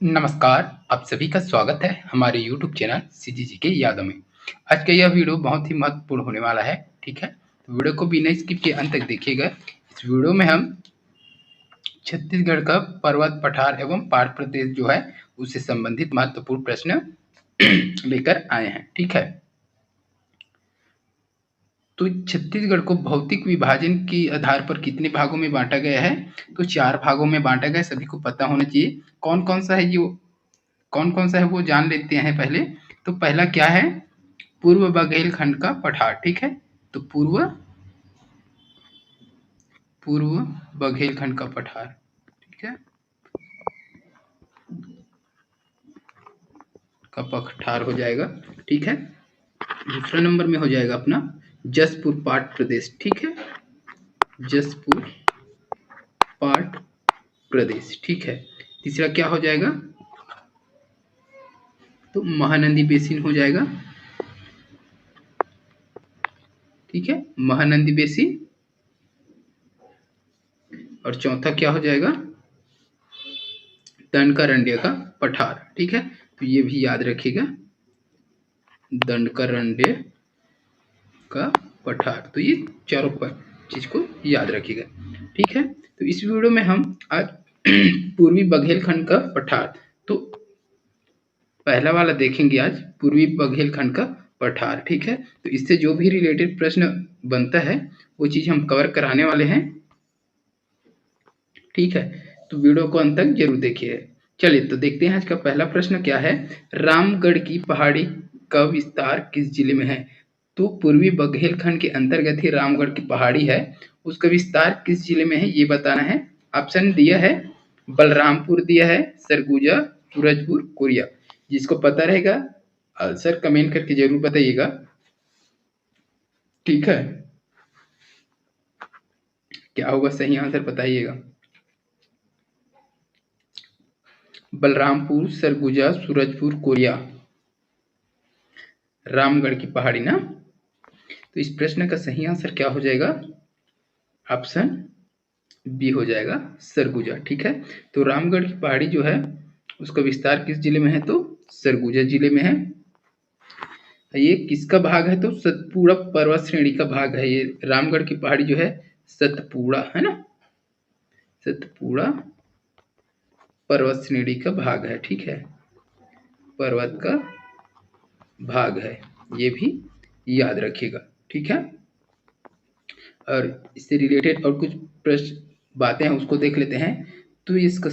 नमस्कार, आप सभी का स्वागत है हमारे YouTube चैनल सीजीजी के यादों में। आज का यह वीडियो बहुत ही महत्वपूर्ण होने वाला है, ठीक है? तो वीडियो को बिना स्किप किए अंत तक देखिएगा। इस वीडियो में हम छत्तीसगढ़ का पर्वत पठार एवं पहाड़ प्रदेश जो है उससे संबंधित महत्वपूर्ण प्रश्न लेकर आए हैं, ठीक है? तो छत्तीसगढ़ को भौतिक विभाजन के आधार पर कितने भागों में बांटा गया है? तो 4 भागों में बांटा गया है, सभी को पता होना चाहिए। कौन-कौन सा है जो कौन-कौन सा है वो जान लेते हैं पहले। तो पहला क्या है? पूर्व बघेलखंड का पठार, ठीक है? तो पूर्व बघेलखंड का पठार, ठीक है? का पठार हो जाएगा, ठीक है? दूसरा नंबर में हो जाएगा अपना जसपुर पाट प्रदेश, ठीक है? जसपुर पाट प्रदेश, ठीक है? तीसरा क्या हो जाएगा? तो महानंदी बेसिन हो जाएगा, ठीक है? महानंदी बेसिन। और चौथा क्या हो जाएगा? दंडकारण्य का पठार, ठीक है? तो ये भी याद रखिएगा, दंडकारण्य का पठार। तो ये चारों चीज को याद रखिएगा, ठीक है? तो इस वीडियो में हम आज पूर्वी बघेलखंड का पठार, तो पहला वाला देखेंगे आज, पूर्वी बघेलखंड का पठार, ठीक है? तो इससे जो भी रिलेटेड प्रश्न बनता है वो चीज हम कवर कराने वाले हैं, ठीक है? तो वीडियो को अंत तक जरूर देखिए। चलिए तो देखते हैं आज का पहला प्रश्न क्या है। रामगढ़ की पहाड़ी का विस्तार किस जिले में है? तो पूर्वी बघेलखंड के अंतर्गत ही रामगढ़ की पहाड़ी है, उसका विस्तार किस जिले में है ये बताना है। ऑप्शन दिया है, बलरामपुर दिया है, सरगुजा, सूरजपुर, कोरिया। जिसको पता रहेगा आंसर कमेंट करके जरूर बताइएगा, ठीक है? क्या होगा सही आंसर बताइएगा। बलरामपुर, सरगुजा, सूरजपुर, कोरिया, रामगढ़ की पहाड़ी ना। तो इस प्रश्न का सही आंसर क्या हो जाएगा? ऑप्शन बी हो जाएगा, सरगुजा, ठीक है? तो रामगढ़ की पहाड़ी जो है उसका विस्तार किस जिले में है? तो सरगुजा जिले में है। ये किसका भाग है? तो सतपुड़ा पर्वत श्रेणी का भाग है। ये रामगढ़ की पहाड़ी जो है सतपुड़ा है ना, सतपुड़ा पर्वत श्रेणी का भाग है, ठीक है? पर्वत का भाग है, ये भी याद रखिएगा, ठीक है? और इससे रिलेटेड और कुछ प्रश्न बातें हैं उसको देख लेते हैं। तो इसका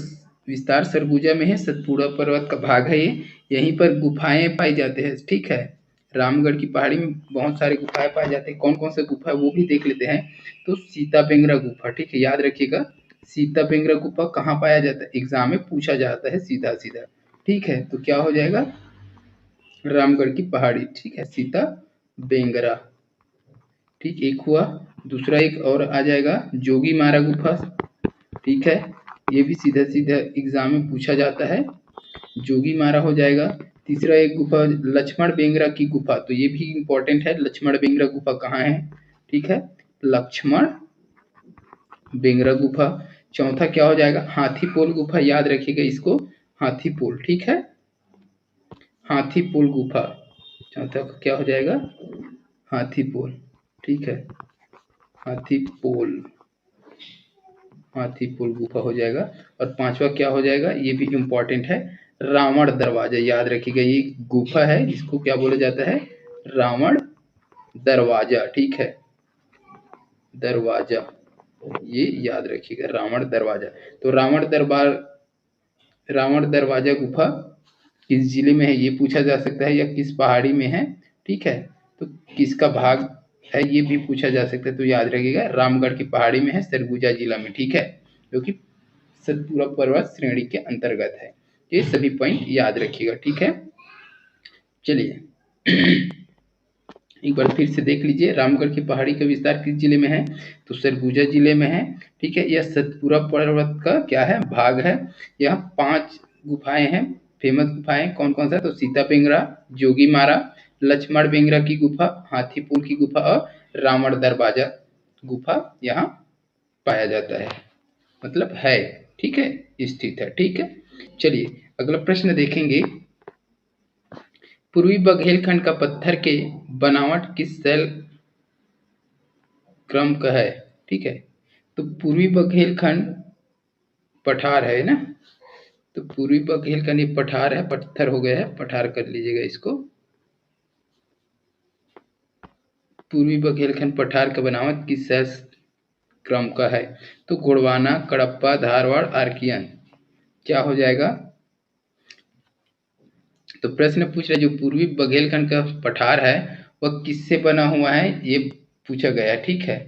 विस्तार सरगुजा में है, सतपुड़ा पर्वत का भाग है ये, यहीं पर गुफाएं पाई जाते हैं, ठीक है? रामगढ़ की पहाड़ी में बहुत सारे गुफाएं पाए जाते हैं। कौन कौन से गुफा है वो भी देख लेते हैं। तो सीता बेंगरा गुफा, ठीक है? याद रखिएगा, सीता बेंगरा गुफा कहाँ पाया जाता है? एग्जाम में पूछा जाता है सीधा सीधा, ठीक है? तो क्या हो जाएगा? रामगढ़ की पहाड़ी, ठीक है? सीता बेंगरा, ठीक। एक हुआ, दूसरा एक और आ जाएगा जोगी मारा गुफा, ठीक है? ये भी सीधा सीधा एग्जाम में पूछा जाता है, जोगी मारा हो जाएगा। तीसरा एक गुफा लक्ष्मण बेंगरा की गुफा, तो ये भी इंपॉर्टेंट है, लक्ष्मण बेंगरा गुफा कहाँ है, ठीक है? लक्ष्मण बेंगरा गुफा। चौथा क्या हो जाएगा? हाथीपोल गुफा, याद रखिएगा इसको, हाथीपोल, ठीक है? हाथीपोल गुफा, चौथा क्या हो जाएगा? हाथीपोल, ठीक है? हाथीपोल, हाथीपोल गुफा हो जाएगा। और पांचवा क्या हो जाएगा? ये भी इंपॉर्टेंट है, रावण दरवाजा, याद रखिएगा ये गुफा है, इसको क्या बोला जाता है? रावण दरवाजा, ठीक है? दरवाजा, ये याद रखिएगा, रावण दरवाजा। तो रावण दरवाजा गुफा किस जिले में है ये पूछा जा सकता है, या किस पहाड़ी में है, ठीक है? तो किसका भाग है ये भी पूछा जा सकता है। तो याद रखिएगा रामगढ़ की पहाड़ी में है, सरगुजा जिला में, ठीक है? जो कि सतपुड़ा पर्वत श्रेणी के अंतर्गत है। ये सभी पॉइंट याद रखिएगा, ठीक है? चलिए एक बार फिर से देख लीजिए, रामगढ़ की पहाड़ी का विस्तार किस जिले में है? तो सरगुजा जिले में है, ठीक है? यह सतपुड़ा पर्वत का क्या है? भाग है। यहाँ 5 गुफाएं हैं, फेमस गुफाएं कौन कौन सा? तो सीता बेंगरा, जोगी मारा, लक्ष्मण बेंगरा की गुफा, हाथीपुल की गुफा और रावण दरवाजा गुफा यहाँ पाया जाता है, मतलब है, ठीक है? स्थित है, ठीक है? चलिए अगला प्रश्न देखेंगे, पूर्वी बघेलखंड का पत्थर के बनावट किस शैल क्रम का है? ठीक है, तो पूर्वी बघेलखंड पठार है ना, तो पूर्वी बघेलखंड ये पठार है, पत्थर हो गया है, पठार कर लीजिएगा इसको। पूर्वी बघेलखंड पठार का बनावट किस शैल क्रम का है? तो गोंडवाना, कडप्पा, धारवाड़, आर्कियन। क्या हो जाएगा? तो प्रश्न पूछ रहे जो पूर्वी बघेलखंड का पठार है वह किससे बना हुआ है, ये पूछा गया। ठीक है,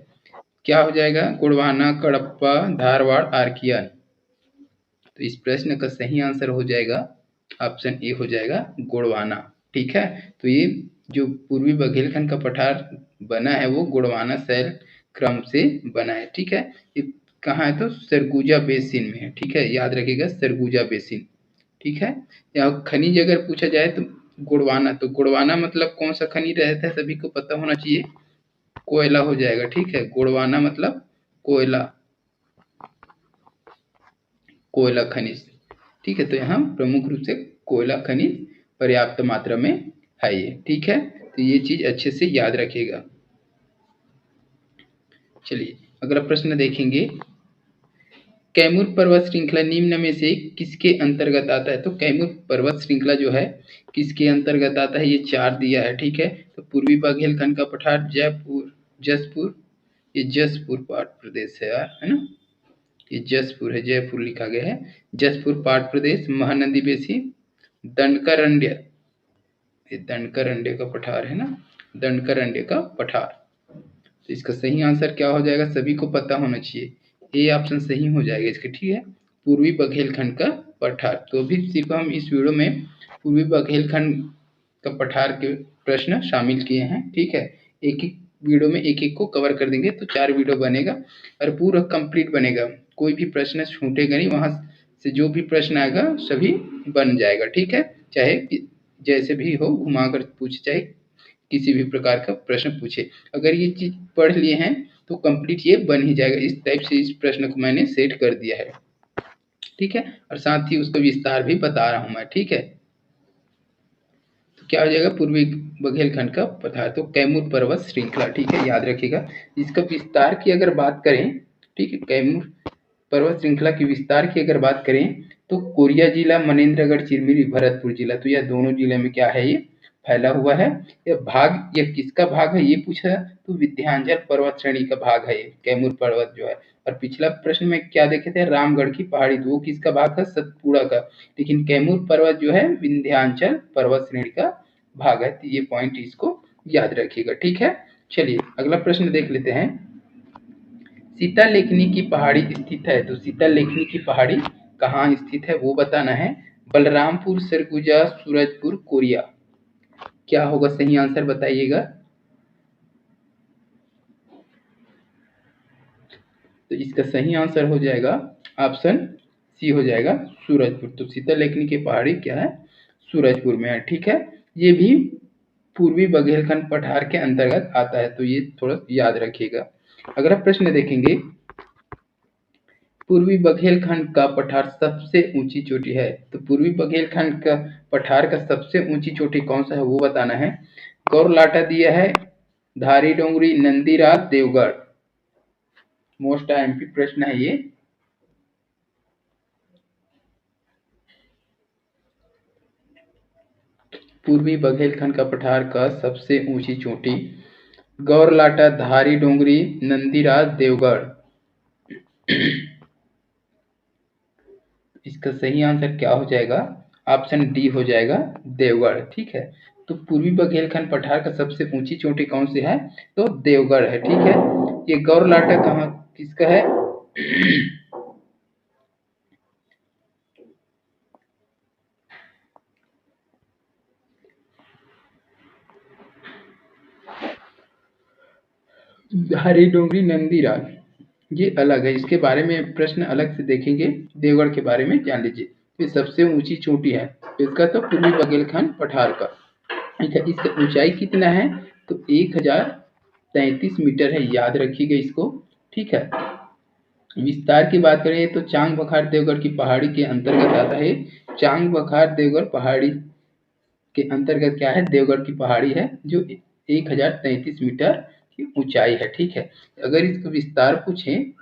क्या हो जाएगा? गोंडवाना, कडप्पा, धारवाड़, आर्कियन। तो इस प्रश्न का सही आंसर हो जाएगा ऑप्शन ए हो जाएगा गोंडवाना। ठीक है, तो ये जो पूर्वी बघेलखंड का पठार बना है वो गोंडवाना शैल क्रम से बना है। ठीक है, ये कहाँ है? तो सरगुजा बेसिन में है। ठीक है, याद रखिएगा सरगुजा बेसिन। ठीक है, या खनिज अगर पूछा जाए तो गोंडवाना, तो गोंडवाना मतलब कौन सा खनिज रहता है सभी को पता होना चाहिए, कोयला हो जाएगा। ठीक है, गोंडवाना मतलब कोयला, कोयला खनिज। ठीक है, तो यहाँ प्रमुख रूप से कोयला खनिज पर्याप्त मात्रा में है ये। ठीक है, तो ये चीज अच्छे से याद रखिएगा। चलिए अगला प्रश्न देखेंगे, कैमूर पर्वत श्रृंखला निम्न में से किसके अंतर्गत आता है? तो कैमूर पर्वत श्रृंखला जो है किसके अंतर्गत आता है, ये चार दिया है। ठीक है, तो पूर्वी बघेलखंड का पठार जयपुर, जसपुर, ये जसपुर पाट प्रदेश है यार, है ना, ये जसपुर है, जयपुर लिखा गया है, जसपुर पाट प्रदेश, महानदी बेसिन, दंडकारण्य, ये दंडकारण्य का पठार है ना, दंडकारण्य का पठार। तो इसका सही आंसर क्या हो जाएगा, सभी को पता होना चाहिए, ए ऑप्शन सही हो जाएगा इसके। ठीक है, पूर्वी बघेलखंड का पठार। तो अभी सिर्फ हम इस वीडियो में पूर्वी बघेलखंड का पठार के प्रश्न शामिल किए हैं। ठीक है, एक एक वीडियो में एक एक को कवर कर देंगे तो 4 वीडियो बनेगा और पूरा कंप्लीट बनेगा, कोई भी प्रश्न छूटेगा नहीं, वहां से जो भी प्रश्न आएगा सभी बन जाएगा। ठीक है, चाहे जैसे भी हो घुमाकर पूछे, चाहे किसी भी प्रकार का प्रश्न पूछे, अगर ये चीज पढ़ लिए हैं तो कंप्लीट ये बन ही जाएगा। इस टाइप से इस प्रश्न को मैंने सेट कर दिया है। ठीक है, और साथ ही उसका विस्तार भी बता रहा हूं मैं। ठीक है, तो क्या हो जाएगा, पूर्वी बघेलखंड का पठार, तो कैमूर पर्वत श्रृंखला। ठीक है, याद रखिएगा। इसका विस्तार की अगर बात करें, ठीक है, कैमूर पर्वत श्रृंखला की विस्तार की अगर बात करें तो कोरिया जिला, मनेन्द्रगढ़, चिरमिरी, भरतपुर जिला, तो यह दोनों जिले में क्या है, ये फैला हुआ है। यह किसका भाग है ये पूछा, तो विंध्याचल पर्वत श्रेणी का भाग है ये कैमूर पर्वत जो है। और पिछला प्रश्न में क्या देखे थे, रामगढ़ की पहाड़ी, तो वो किसका भाग है, सतपुड़ा का। लेकिन कैमूर पर्वत जो है विंध्याचल पर्वत श्रेणी का भाग है, तो ये पॉइंट इसको याद रखिएगा। ठीक है, चलिए अगला प्रश्न देख लेते हैं, सीता लेखनी की पहाड़ी स्थित है, तो सीता लेखनी की पहाड़ी कहाँ स्थित है वो बताना है। बलरामपुर, सरगुजा, सूरजपुर, कोरिया। क्या होगा सही आंसर बताइएगा। तो इसका सही आंसर हो जाएगा ऑप्शन सी हो जाएगा सूरजपुर। तो सीता लेखनी की पहाड़ी क्या है, सूरजपुर में है। ठीक है, ये भी पूर्वी बघेलखंड पठार के अंतर्गत आता है, तो ये थोड़ा याद रखिएगा। अगला प्रश्न देखेंगे, पूर्वी बघेलखंड का पठार सबसे ऊंची चोटी है, तो पूर्वी बघेलखंड का पठार का सबसे ऊंची चोटी कौन सा है वो बताना है। गौरलाटा दिया है, धारी डोंगरी, नंदीराज, देवगढ़। मोस्ट एमपी प्रश्न है ये। पूर्वी बघेलखंड का पठार का सबसे ऊंची चोटी गौरलाटा, धारी डोंगरी, नंदीराज, देवगढ़। इसका सही आंसर क्या हो जाएगा, ऑप्शन डी हो जाएगा देवगढ़। ठीक है, तो पूर्वी बघेलखंड पठार का सबसे ऊंची चोटी कौन सी है, तो देवगढ़ है। ठीक है, ये गौरलाटा कहाँ किसका है, हरी डोंगरी, नंदीराज ये अलग है, इसके बारे में प्रश्न अलग से देखेंगे। देवगढ़ के बारे में जान लीजिए। ये सबसे ऊंची चोटी है इसका, तो पूर्वी बघेलखंड पठार का। ठीक है, इसका ऊंचाई कितना है, तो 1033 मीटर है, याद रखिएगा इसको। ठीक है, विस्तार की बात करें तो चांग बखार देवगढ़ की पहाड़ी के अंतर्गत आता है। चांग बखार देवगढ़ पहाड़ी के अंतर्गत क्या है, देवगढ़ की पहाड़ी है जो 1033 मीटर की ऊंचाई है। ठीक है, अगर इसका विस्तार पूछें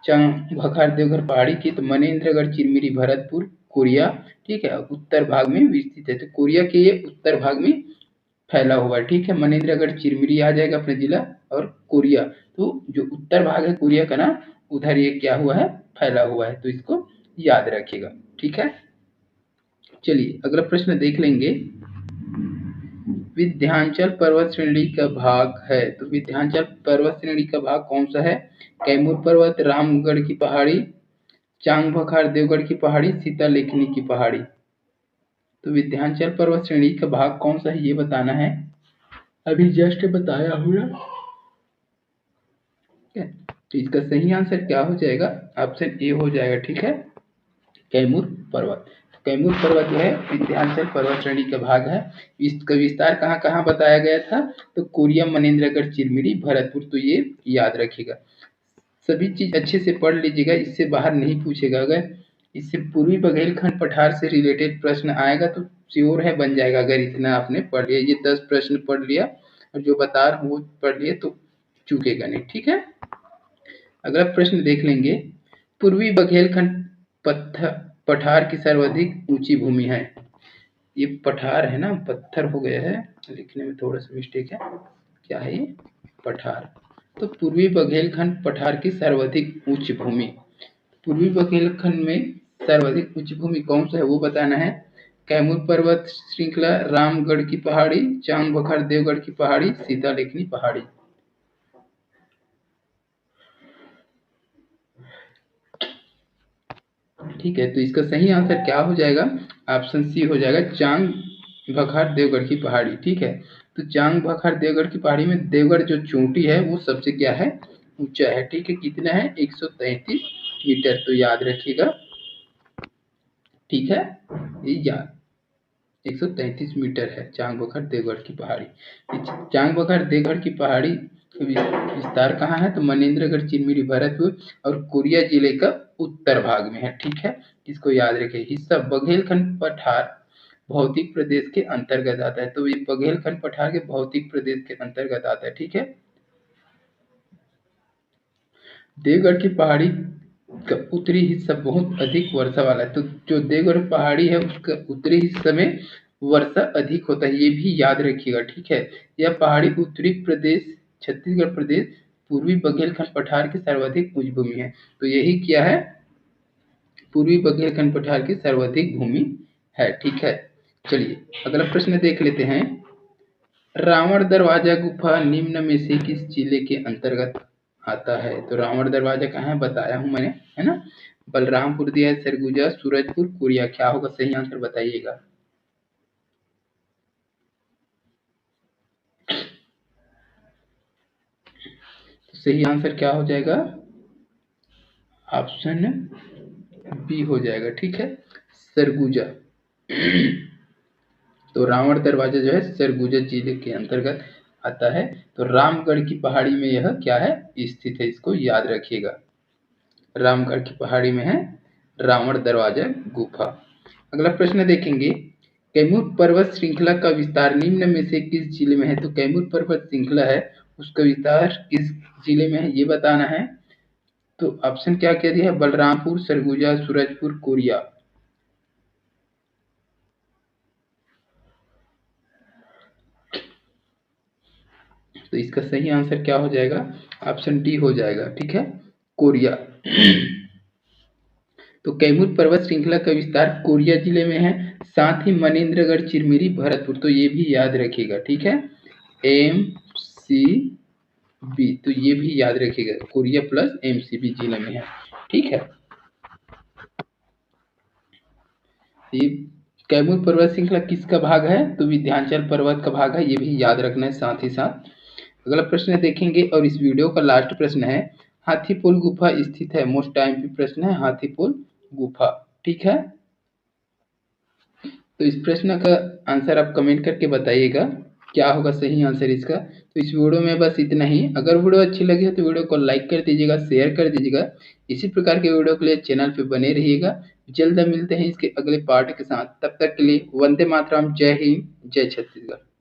चांग बखार देवगढ़ पहाड़ी की, तो मनेन्द्रगढ़ चिरमिरी भरतपुर कोरिया, ठीक है, उत्तर भाग में विस्तृत है। तो कोरिया के ये उत्तर भाग में फैला हुआ है। ठीक है, मनेन्द्रगढ़ चिरमिरी आ जाएगा अपना जिला, और कोरिया तो जो उत्तर भाग है कोरिया का ना, उधर ये क्या हुआ है, फैला हुआ है। तो इसको याद रखिएगा। ठीक है, चलिए अगला प्रश्न देख लेंगे। विंध्याचल पर्वत श्रेणी का भाग है, तो विंध्याचल पर्वत श्रेणी का भाग कौन सा है, कैमूर पर्वत, रामगढ़ की पहाड़ी, चांग बखार देवगढ़ की पहाड़ी, सीता लेखनी की पहाड़ी। तो विंध्याचल पर्वत श्रेणी का भाग कौन सा है ये बताना है, अभी जस्ट बताया हुआ। तो इसका सही आंसर क्या हो जाएगा, ऑप्शन ए हो जाएगा। ठीक है, कैमूर पर्वत। कैमूर पर्वत जो है विंध्याचल पर्वत श्रेणी का भाग है। इसका विस्तार कहाँ कहाँ बताया गया था, तो कोरिया, मनेन्द्रगढ़, चिरमिरी, भरतपुर। तो ये याद रखिएगा, सभी चीज अच्छे से पढ़ लीजिएगा, इससे बाहर नहीं पूछेगा। अगर इससे पूर्वी बघेलखंड पठार से रिलेटेड प्रश्न आएगा तो श्योर है बन जाएगा, अगर इतना आपने पढ़ लिया, ये 10 प्रश्न पढ़ लिया और जो बता रहा हूँ वो पढ़ लिए तो चूकेगा नहीं। ठीक है, अगला प्रश्न देख लेंगे। पूर्वी बघेलखंड पठार की सर्वाधिक ऊंची भूमि है। ये पठार है ना, पत्थर हो गया है, लिखने में थोड़ा सा मिस्टेक है। क्या है ये, पठार। तो पूर्वी बघेलखंड पठार की सर्वाधिक उच्च भूमि, पूर्वी बघेलखंड में सर्वाधिक उच्च भूमि कौन सा है वो बताना है। कैमूर पर्वत श्रृंखला, रामगढ़ की पहाड़ी, चांग बखार देवगढ़ की पहाड़ी, सीता लेखनी पहाड़ी। ठीक है, तो इसका सही आंसर क्या हो जाएगा, ऑप्शन सी हो जाएगा, चांग बखार देवगढ़ की पहाड़ी। ठीक है, तो चांग बखार देवगढ़ की पहाड़ी में देवगढ़ जो चोटी है वो सबसे क्या है, ऊंचा है। ठीक है, कितना है, 133 मीटर। तो याद रखिएगा। ठीक है, ये याद 133 मीटर है चांग बखार देवगढ़ की पहाड़ी। चांग बखार देवगढ़ की पहाड़ी विस्तार कहाँ है, तो मनेन्द्रगढ़, चिरमिरी, भरतपुर और कोरिया जिले का उत्तर भाग में है। ठीक है, इसको याद रखें। हिस्सा बघेलखंड पठार भौतिक प्रदेश के अंतर्गत आता है। तो ये बघेलखंड पठार के भौतिक प्रदेश के अंतर्गत आता है। ठीक है, देवगढ़ की पहाड़ी का उत्तरी हिस्सा बहुत अधिक वर्षा वाला है। तो जो देवगढ़ पहाड़ी है उसका उत्तरी हिस्से में वर्षा अधिक होता है, ये भी याद रखिएगा। ठीक है, यह पहाड़ी उत्तरी प्रदेश, छत्तीसगढ़ प्रदेश, पूर्वी बघेलखंड पठार की सर्वाधिक उच्च भूमि है। तो यही क्या है, पूर्वी बघेलखंड पठार की सर्वाधिक भूमि है। ठीक है, चलिए अगला प्रश्न देख लेते हैं। रावण दरवाजा गुफा निम्न में से किस जिले के अंतर्गत आता है। तो रावण दरवाजा कहाँ है बताया हूं मैंने, है ना, बलरामपुर दिया है, सरगुजा, सूरजपुर, कोरिया। क्या होगा सही आंसर बताइएगा। तो सही आंसर क्या हो जाएगा, ऑप्शन बी हो जाएगा। ठीक है, सरगुजा। तो रावण दरवाजा जो है सरगुजा जिले के अंतर्गत आता है। तो रामगढ़ की पहाड़ी में यह क्या है, स्थित है, इसको याद रखिएगा। रामगढ़ की पहाड़ी में है रावण दरवाजा गुफा। अगला प्रश्न देखेंगे। कैमूर पर्वत श्रृंखला का विस्तार निम्न में से किस जिले में है। तो कैमूर पर्वत श्रृंखला है उसका विस्तार किस जिले में है ये बताना है। तो ऑप्शन क्या क्या दिया है, बलरामपुर, सरगुजा, सूरजपुर, कोरिया। तो इसका सही आंसर क्या हो जाएगा, ऑप्शन डी हो जाएगा। ठीक है, कोरिया। तो कैमूर पर्वत श्रृंखला का विस्तार कोरिया जिले में है, साथ ही मनेन्द्रगढ़, चिरमिरी, भरतपुर। तो ये भी याद रखिएगा। ठीक है, एम सी बी, तो ये भी याद रखिएगा, कोरिया प्लस एमसीबी जिले में है। ठीक है, ये कैमूर पर्वत श्रृंखला किसका भाग है, तो विंध्याचल पर्वत का भाग है, ये भी याद रखना है साथ ही साथ। अगला प्रश्न देखेंगे और इस वीडियो का लास्ट प्रश्न है, हाथीपुल गुफा स्थित है। मोस्ट टाइम पे प्रश्न है, हाथीपुल गुफा। ठीक है, तो इस प्रश्न का आंसर आप कमेंट करके बताइएगा। क्या होगा सही आंसर इसका। तो इस वीडियो में बस इतना ही। अगर वीडियो अच्छी लगी है तो वीडियो को लाइक कर दीजिएगा, शेयर कर दीजिएगा। इसी प्रकार के वीडियो के लिए चैनल पे बने रहिएगा। जल्द मिलते हैं इसके अगले पार्ट के साथ। तब तक के लिए वंदे मातरम, जय हिंद, जय छत्तीसगढ़।